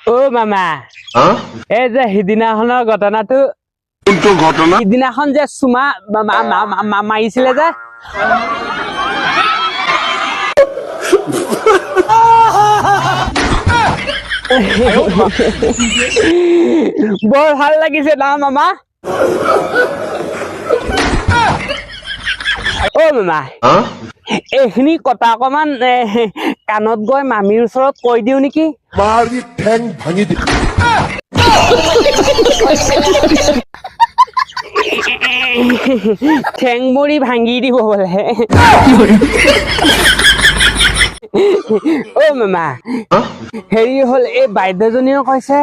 ও মামা এই যে সিদিনাখনৰ ঘটনাটো কোনটো ঘটনা সিদিনাখন যে চুমা মাৰিছিলে যে বৰ ভাল লাগিছে না মামা ও মামা এইখিনি কথা অকমান কাণত গৈ মামীৰ ওচৰত কৈ দিও নেকি মাৰি ঠেং ভাঙি দি ঠেং মৰি ভাঙি দিব বোলে ও মামা হেৰি হল এই বাইদেউজনীও কৈছে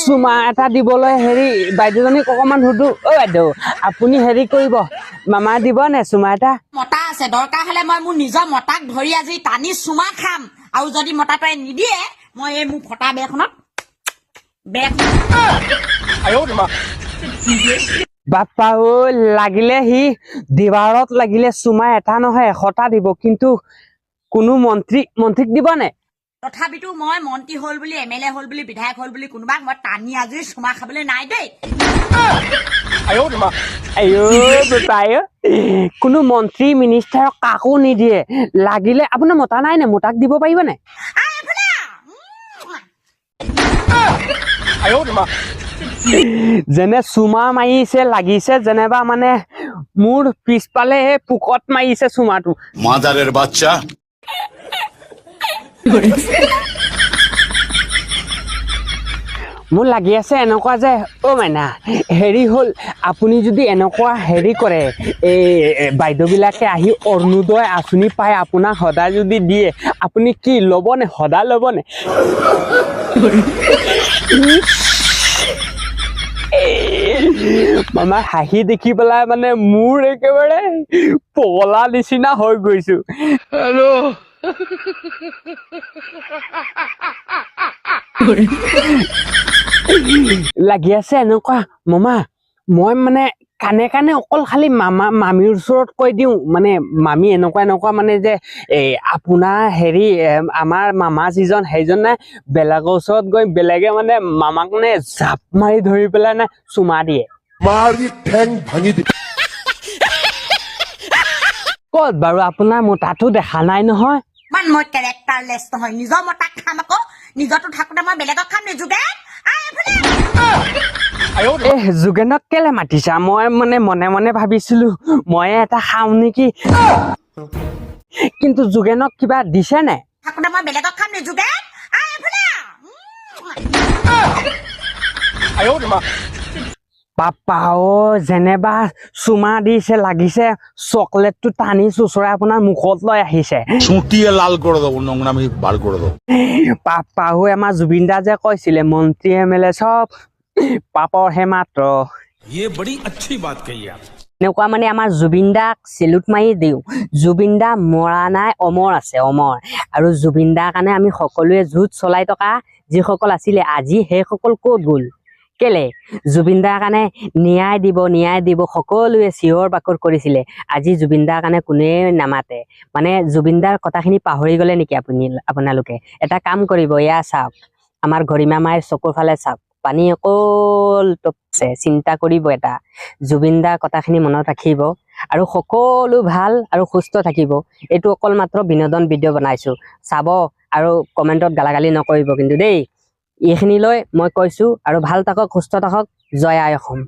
চুমা এটা দিবলৈ হেৰি বাইদেউজনীক অকমান সুধো অ বাইদেউ আপুনি হেৰি কৰিব মামা দিব নে চুমা এটা মতা আছে দৰকাৰ হলে মই মোৰ নিজৰ মতাক ধৰি আজি টানি চুমা খাম আৰু যদি মতাটোৱে নিদিয়ে মই এই মোৰ ফটা বেখনত বাপ্পা ঐ লাগিলে সি দিৱাৰত লাগিলে চুমা এটা নহয় 100টা দিব কিন্তু কোনো মন্ত্ৰীক দিব নে তথাপিতো মই মন্ত্ৰী হল বুলি এমএলএ হল বুলি বিধায়ক হল বুলি কোনোবাক মই টানি আজি চুমা খাবলৈ নাই দেই আয়ো বাপ্পা কোনো মন্ত্ৰী মিনিষ্টাৰক কাকো নিদিয়ে লাগিলে আপোনাৰ মতা নাই নে মতাক দিব পাৰিব নে যেনে চুমা মাৰিছে লাগিছে যেনেবা মানে মোৰ পিছফালে পুকত মাৰিছে চুমাটো মাদাৰেৰ বাচ্চা মোৰ লাগি আছে এনেকুৱা যে অ মাইনা হেৰি হ'ল আপুনি যদি এনেকুৱা হেৰি কৰে এই বাইদেউবিলাকে আহি অৰুণোদয় আঁচনি পাই আপোনাক সদায় যদি দিয়ে আপুনি কি ল'বনে সদায় ল'বনে মামা হাঁহি দেখি পেলাই মানে মোৰ একেবাৰে পগলা নিচিনা হৈ গৈছো আৰু লাগি আছে এনেকুৱা মামা মই মানে কানে কানে অকল খালি মামীৰ ওচৰত কৈ দিওঁ মানে মামী এনেকুৱা মানে যে আপোনাৰ হেৰি আমাৰ মামা যিজন সেইজনে বেলেগৰ ওচৰত গৈ বেলেগে মানে মামাক মানে জাপ মাৰি ধৰি পেলাই নে চুমা দিয়ে মাৰি ঠেং ভাঙি দি ক'ত বাৰু আপোনাৰ মোটাটো দেখা নাই নহয় ইমান মই কেৰেক্টাৰলেছ নহয় নিজৰ মতাক খাম আকৌ নিজৰটো থাকোতে মই বেলেগক খাম নিযোগে যোগেনক কেলে মাতিছা মই মানে মনে মনে ভাবিছিলো মই এটা খাওঁ নেকি কিন্তু যোগেনক কিবা দিছে নে থাকোতে মই বেলেগক খাম নিযোগে পাপা অ যেনেবা চুমা দিছে লাগিছে চকলেটটো টানি চুচৰাই আপোনাৰ মুখত লৈ আহিছে চুটিয়ে লাল কৰে দেবো নোংৰামি বাৰ কৰে দেবো পাপা হৈ আমাৰ জুবিন দা যে কৈছিলে মন্ত্ৰী এমএলএ চব পাপৰ হে মাত্ৰ ये बड़ी अच्छी बात कही आप এনেকুৱা মানে আমাৰ জুবিন দাক চেলুট মাৰি দিওঁ জুবিন দা মৰা নাই অমৰ আছে অমৰ আৰু জুবিন দাৰ কাৰণে আমি সকলোৱে যুঁজ চলাই থকা যিসকল আছিলে আজি সেইসকল ক'ত গ'ল কেলে জুবিন দাৰ কাৰণে ন্যায় দিব সকলোৱে চিঞৰ বাকৰ কৰিছিলে আজি জুবিন দাৰ কাৰণে কোনে নামাতে মানে জুবিন দাৰ কথাখিনি পাহৰি গ'লে নেকি আপোনালোকে এটা কাম কৰিব এয়া চাওক আমাৰ ঘৰিমা মায়ে চকুৰ ফালে চাওক পানী অকল টপছে চিন্তা কৰিব এটা জুবিন দাৰ কথাখিনি মনত ৰাখিব আৰু সকলো ভাল আৰু সুস্থ থাকিব এইটো অকল মাত্ৰ বিনোদন ভিডিঅ' বনাইছো চাব আৰু কমেণ্টত গালাগালি নকৰিব কিন্তু দেই এইখিনিলৈ মই কৈছো আৰু ভাল থাকক সুস্থ থাকক জয় আই অসম